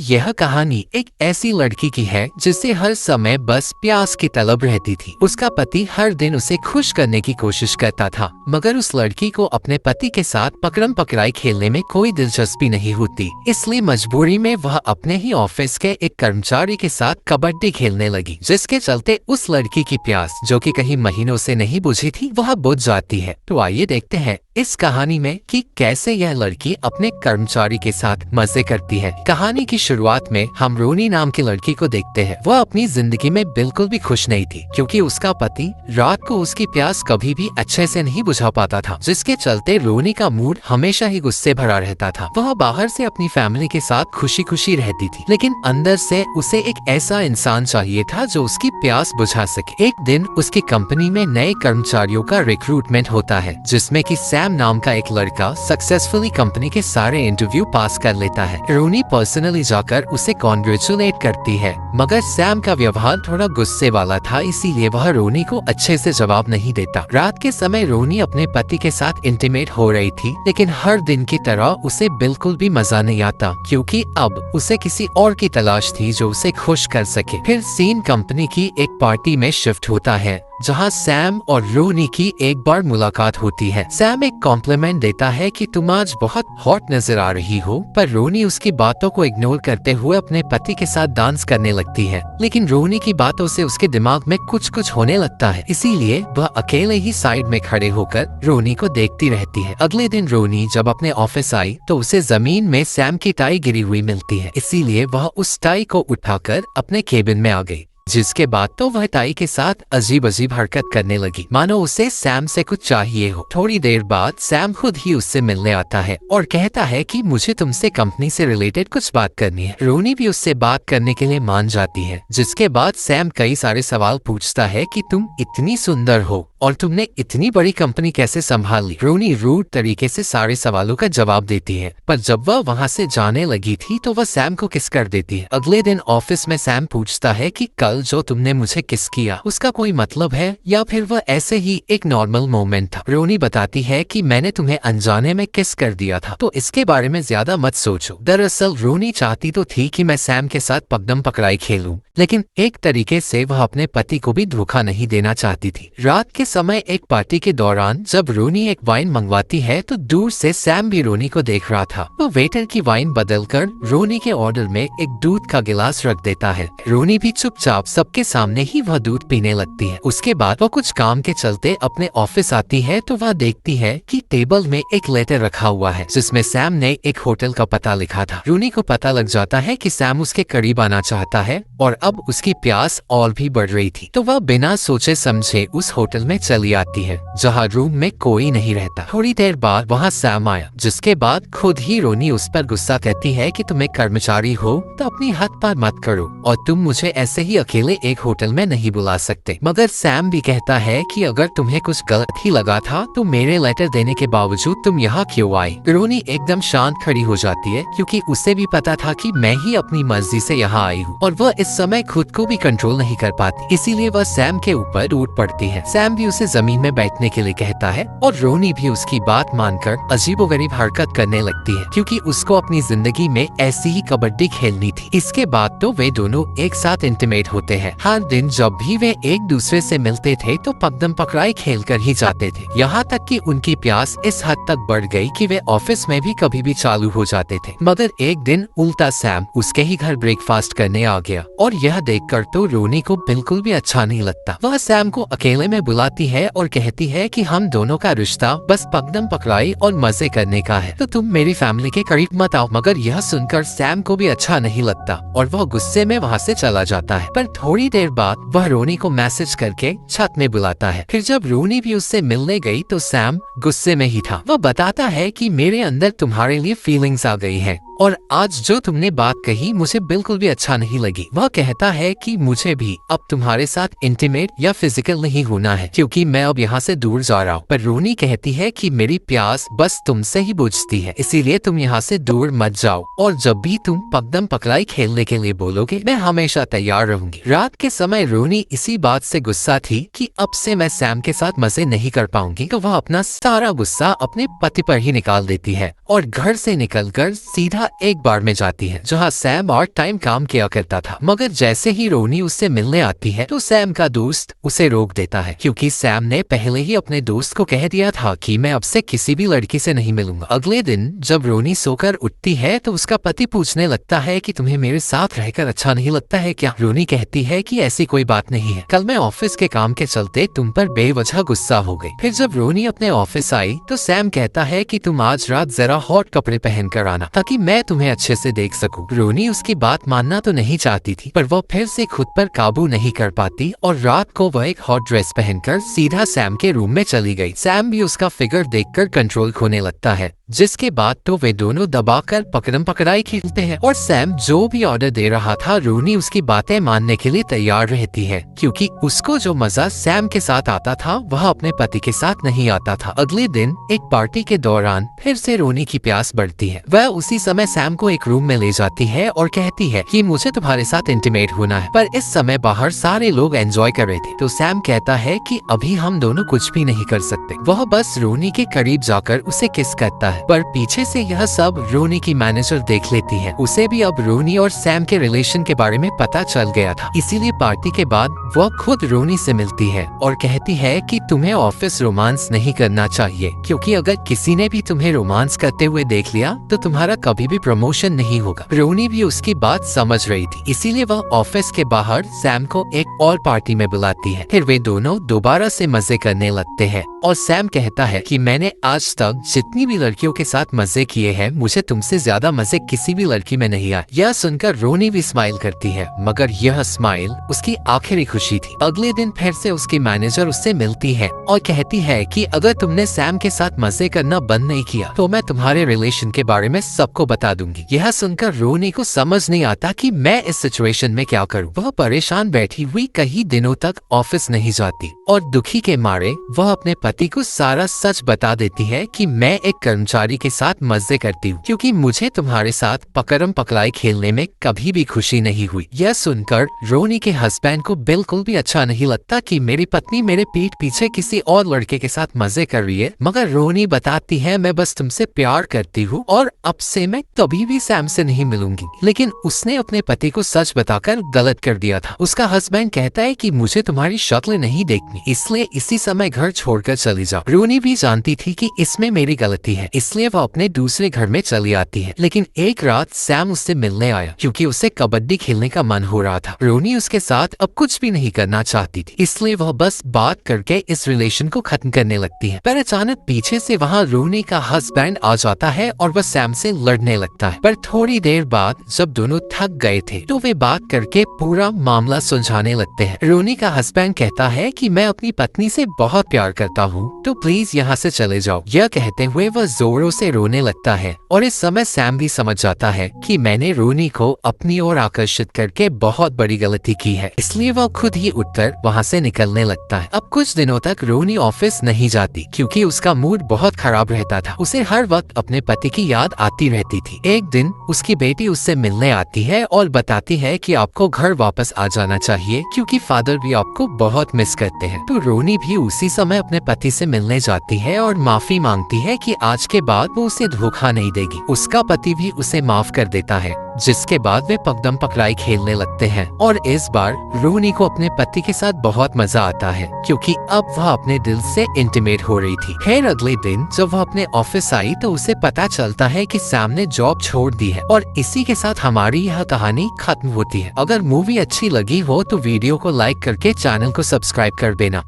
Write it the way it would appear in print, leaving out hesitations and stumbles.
यह कहानी एक ऐसी लड़की की है जिसे हर समय बस प्यास की तलब रहती थी। उसका पति हर दिन उसे खुश करने की कोशिश करता था, मगर उस लड़की को अपने पति के साथ पकड़म पकड़ाई खेलने में कोई दिलचस्पी नहीं होती। इसलिए मजबूरी में वह अपने ही ऑफिस के एक कर्मचारी के साथ कबड्डी खेलने लगी, जिसके चलते उस लड़की की प्यास, जो कि कई महीनों से नहीं बुझी थी, वह बुझ जाती है। तो आइए देखते हैं इस कहानी में कि कैसे यह लड़की अपने कर्मचारी के साथ मजे करती है। कहानी की शुरुआत में हम रोनी नाम की लड़की को देखते हैं। वह अपनी जिंदगी में बिल्कुल भी खुश नहीं थी, क्योंकि उसका पति रात को उसकी प्यास कभी भी अच्छे से नहीं बुझा पाता था, जिसके चलते रोनी का मूड हमेशा ही गुस्से भरा रहता था। वह बाहर से अपनी फैमिली के साथ खुशी खुशी रहती थी, लेकिन अंदर से उसे एक ऐसा इंसान चाहिए था जो उसकी प्यास बुझा सके। एक दिन उसकी कंपनी में नए कर्मचारियों का रिक्रूटमेंट होता है, जिसमें कि सैम नाम का एक लड़का सक्सेसफुली कंपनी के सारे इंटरव्यू पास कर लेता है। रोनी पर्सनली जाकर उसे कॉन्ग्रेचुलेट करती है, मगर सैम का व्यवहार थोड़ा गुस्से वाला था, इसीलिए वह रोनी को अच्छे से जवाब नहीं देता। रात के समय रोनी अपने पति के साथ इंटीमेट हो रही थी, लेकिन हर दिन की तरह उसे बिल्कुल भी मजा नहीं आता, क्योंकि अब उसे किसी और की तलाश थी जो उसे खुश कर सके। फिर सीन कंपनी की एक पार्टी में शिफ्ट होता है, जहां सैम और रोनी की एक बार मुलाकात होती है। सैम एक कॉम्प्लीमेंट देता है कि तुम आज बहुत हॉट नजर आ रही हो, पर रोनी उसकी बातों को इग्नोर करते हुए अपने पति के साथ डांस करने लगती है। लेकिन रोनी की बातों से उसके दिमाग में कुछ कुछ होने लगता है, इसीलिए वह अकेले ही साइड में खड़े होकर रोनी को देखती रहती है। अगले दिन रोनी जब अपने ऑफिस आई तो उसे जमीन में सैम की टाई गिरी हुई मिलती है, इसीलिए वह उस टाई को उठाकर अपने केबिन में आ गई। जिसके बाद तो वह टाई के साथ अजीब अजीब हरकत करने लगी, मानो उसे सैम से कुछ चाहिए हो। थोड़ी देर बाद सैम खुद ही उससे मिलने आता है और कहता है कि मुझे तुमसे कंपनी से रिलेटेड कुछ बात करनी है। रोनी भी उससे बात करने के लिए मान जाती है, जिसके बाद सैम कई सारे सवाल पूछता है कि तुम इतनी सुंदर हो और तुमने इतनी बड़ी कंपनी कैसे संभाल ली। रोनी रूड तरीके से सारे सवालों का जवाब देती है, पर जब वह वहाँ से जाने लगी थी तो वह सैम को किस कर देती है। अगले दिन ऑफिस में सैम पूछता है कि कल जो तुमने मुझे किस किया उसका कोई मतलब है या फिर वह ऐसे ही एक नॉर्मल मोमेंट था। रोनी बताती है कि मैंने तुम्हें अनजाने में किस कर दिया था, तो इसके बारे में ज्यादा मत सोचो। दरअसल रोनी चाहती तो थी कि मैं सैम के साथ पकड़म पकड़ाई खेलूं, लेकिन एक तरीके से वह अपने पति को भी धोखा नहीं देना चाहती थी। रात के समय एक पार्टी के दौरान जब रोनी एक वाइन मंगवाती है तो दूर से सैम भी रोनी को देख रहा था। वो वेटर की वाइन बदलकर रोनी के ऑर्डर में एक दूध का गिलास रख देता है। रोनी भी चुपचाप सबके सामने ही वह दूध पीने लगती है। उसके बाद वह कुछ काम के चलते अपने ऑफिस आती है तो वह देखती है कि टेबल में एक लेटर रखा हुआ है, जिसमें सैम ने एक होटल का पता लिखा था। रोनी को पता लग जाता है कि सैम उसके करीब आना चाहता है और अब उसकी प्यास और भी बढ़ रही थी, तो वह बिना सोचे समझे उस होटल में चली आती है, जहाँ रूम में कोई नहीं रहता। थोड़ी देर बाद वहाँ सैम आया, जिसके बाद खुद ही रोनी उस पर गुस्सा करती है कि तुम एक कर्मचारी हो तो अपनी हद पार मत करो और तुम मुझे ऐसे ही अकेले एक होटल में नहीं बुला सकते। मगर सैम भी कहता है कि अगर तुम्हें कुछ गलत ही लगा था तो मेरे लेटर देने के बावजूद तुम यहाँ क्यों आई। रोनी एकदम शांत खड़ी हो जाती है, क्योंकि उसे भी पता था कि मैं ही अपनी मर्जी से यहाँ आई हूँ और वह इस समय खुद को भी कंट्रोल नहीं कर पाती, इसीलिए वह सैम के ऊपर टूट पड़ती है। सैम भी उसे जमीन में बैठने के लिए कहता है और रोनी भी उसकी बात मानकर अजीबोगरीब हरकत करने लगती है, क्योंकि उसको अपनी जिंदगी में ऐसी ही कबड्डी खेलनी थी। इसके बाद तो वे दोनों एक साथ इंटीमेट होते हैं। हर दिन जब भी वे एक दूसरे से मिलते थे तो पकड़म पकड़ाई खेल कर ही जाते थे, यहाँ तक कि उनकी प्यास इस हद तक बढ़ गई कि वे ऑफिस में भी कभी भी चालू हो जाते थे। मगर एक दिन उल्टा सैम उसके ही घर ब्रेकफास्ट करने आ गया और यह देखकर तो रोनी को बिल्कुल भी अच्छा नहीं लगता। वह सैम को अकेले में बुलाती है और कहती है कि हम दोनों का रिश्ता बस पकड़म पकड़ाई और मजे करने का है, तो तुम मेरी फैमिली के करीब मत आओ। मगर यह सुनकर सैम को भी अच्छा नहीं लगता और वह गुस्से में वहाँ से चला जाता है। पर थोड़ी देर बाद वह रोनी को मैसेज करके छत में बुलाता है। फिर जब रोनी भी उससे मिलने गई तो सैम गुस्से में ही था। वह बताता है कि मेरे अंदर तुम्हारे लिए फीलिंग्स आ गई है और आज जो तुमने बात कही मुझे बिल्कुल भी अच्छा नहीं लगी। वह कहता है कि मुझे भी अब तुम्हारे साथ इंटीमेट या फिजिकल नहीं होना है, क्योंकि मैं अब यहाँ से दूर जा रहा हूँ। पर रोनी कहती है कि मेरी प्यास बस तुमसे ही बुझती है, इसीलिए तुम यहाँ से दूर मत जाओ और जब भी तुम पकड़म पकड़ाई खेलने के लिए बोलोगे मैं हमेशा तैयार रहूंगी। रात के समय रोनी इसी बात से गुस्सा थी कि अब से मैं सैम के साथ मजे नहीं कर पाऊंगी, तो वह अपना सारा गुस्सा अपने पति पर ही निकाल देती है और घर से निकलकर सीधा एक बार में जाती है जहाँ सैम पार्ट टाइम काम किया करता था। मगर जैसे ही रोनी उससे मिलने आती है तो सैम का दोस्त उसे रोक देता है, क्योंकि सैम ने पहले ही अपने दोस्त को कह दिया था कि मैं अब से किसी भी लड़की से नहीं मिलूंगा। अगले दिन जब रोनी सोकर उठती है तो उसका पति पूछने लगता है कि तुम्हें मेरे साथ रहकर अच्छा नहीं लगता है क्या? रोनी कहती है कि ऐसी कोई बात नहीं है, कल मैं ऑफिस के काम के चलते तुम पर बेवजह गुस्सा हो गई। फिर जब रोनी अपने ऑफिस आई तो सैम कहता है कि तुम आज रात जरा हॉट कपड़े पहन कर आना ताकि मैं तुम्हें अच्छे से देख सकूं। रोनी उसकी बात मानना तो नहीं चाहती थी, पर वो फिर से खुद पर काबू नहीं कर पाती और रात को वह एक हॉट ड्रेस पहनकर सीधा सैम के रूम में चली गई। सैम भी उसका फिगर देखकर कंट्रोल खोने लगता है, जिसके बाद तो वे दोनों दबाकर पकड़म पकड़ाई खेलते हैं और सैम जो भी ऑर्डर दे रहा था रोनी उसकी बातें मानने के लिए तैयार रहती है, क्योंकि उसको जो मजा सैम के साथ आता था वह अपने पति के साथ नहीं आता था। अगले दिन एक पार्टी के दौरान फिर से रोनी की प्यास बढ़ती है। वह उसी समय सैम को एक रूम में ले जाती है और कहती है कि मुझे तुम्हारे साथ इंटीमेट होना है, पर इस समय बाहर सारे लोग एंजॉय कर रहे थे। तो सैम कहता है कि अभी हम दोनों कुछ भी नहीं कर सकते। वह बस रोनी के करीब जाकर उसे किस करता है, पर पीछे से यह सब रोनी की मैनेजर देख लेती है। उसे भी अब रोनी और सैम के रिलेशन के बारे में पता चल गया था, इसीलिए पार्टी के बाद वह खुद रोनी से मिलती है और कहती है कि तुम्हें ऑफिस रोमांस नहीं करना चाहिए, क्योंकि अगर किसी ने भी तुम्हें रोमांस करते हुए देख लिया तो तुम्हारा कभी भी प्रमोशन नहीं होगा। रोनी भी उसकी बात समझ रही थी, इसीलिए वह ऑफिस के बाहर सैम को एक और पार्टी में बुलाती है। फिर वे दोनों दोबारा से मजे करने लगते हैं और सैम कहता है कि मैंने आज तक जितनी भी लड़कियों के साथ मजे किए हैं, मुझे तुमसे ज्यादा मजे किसी भी लड़की में नहीं आए। यह सुनकर रोनी भी स्माइल करती है, मगर यह स्माइल उसकी आखिरी खुशी थी। अगले दिन फिर से उसकी मैनेजर उससे मिलती है और कहती है कि अगर तुमने सैम के साथ मजे करना बंद नहीं किया तो मैं तुम्हारे रिलेशन के बारे में सबको बता दूंगी। यह सुनकर रोनी को समझ नहीं आता कि मैं इस सिचुएशन में क्या करूं। वह परेशान बैठी हुई कई दिनों तक ऑफिस नहीं जाती और दुखी के मारे वह अपने पति को सारा सच बता देती है कि मैं एक कर्मचारी के साथ मजे करती हूँ, क्योंकि मुझे तुम्हारे साथ पकड़म पकड़ाई खेलने में कभी भी खुशी नहीं हुई। यह सुनकर रोनी के हस्बैंड को बिल्कुल भी अच्छा नहीं लगता कि मेरी पत्नी मेरे पीठ पीछे किसी और लड़के के साथ मजे कर रही है, मगर रोनी बताती है मैं बस तुमसे प्यार करती हूँ और अब से मैं कभी भी सैम से नहीं मिलूंगी। लेकिन उसने अपने पति को सच बताकर गलत कर दिया था। उसका हस्बैंड कहता है कि मुझे तुम्हारी शक्ल नहीं देखनी, इसलिए इसी समय घर छोड़कर चली जाओ। रोनी भी जानती थी कि इसमें मेरी गलती है, इसलिए वह अपने दूसरे घर में चली आती है। लेकिन एक रात सैम उससे मिलने आया, क्योंकि उसे कबड्डी खेलने का मन हो रहा था। रोनी उसके साथ अब कुछ भी नहीं करना चाहती थी, इसलिए वह बस बात करके इस रिलेशन को खत्म करने लगती है। पर अचानक पीछे से वहाँ रोनी का हस्बैंड आ जाता है और वह सैम से लड़ने लगता है। पर थोड़ी देर बाद जब दोनों थक गए थे तो वे बात करके पूरा मामला सुलझाने लगते हैं। रोनी का हस्बैंड कहता है कि मैं अपनी पत्नी से बहुत प्यार करता हूँ, तो प्लीज यहाँ से चले जाओ। यह कहते हुए वह जोरों से रोने लगता है और इस समय सैम भी समझ जाता है कि मैंने रोनी को अपनी ओर आकर्षित करके बहुत बड़ी गलती की है, इसलिए वह खुद ही उठकर वहाँ से निकलने लगता है। अब कुछ दिनों तक रोनी ऑफिस नहीं जाती, क्योंकि उसका मूड बहुत खराब रहता था। उसे हर वक्त अपने पति की याद आती रहती थी। एक दिन उसकी बेटी उससे मिलने आती है और बताती है कि आपको घर वापस आ जाना चाहिए, क्योंकि फादर भी आपको बहुत मिस करते हैं। तो रोनी भी उसी समय अपने पति से मिलने जाती है और माफी मांगती है कि आज के बाद वो उसे धोखा नहीं देगी। उसका पति भी उसे माफ कर देता है, जिसके बाद वे पकड़म पकड़ाई खेलने लगते हैं और इस बार रोनी को अपने पति के साथ बहुत मजा आता है, क्योंकि अब वह अपने दिल से इंटीमेट हो रही थी। खैर अगले दिन जब वह अपने ऑफिस आई तो उसे पता चलता है कि सैम ने जॉब छोड़ दी है और इसी के साथ हमारी यह कहानी खत्म होती है। अगर मूवी अच्छी लगी हो तो वीडियो को लाइक करके चैनल को सब्सक्राइब कर देना।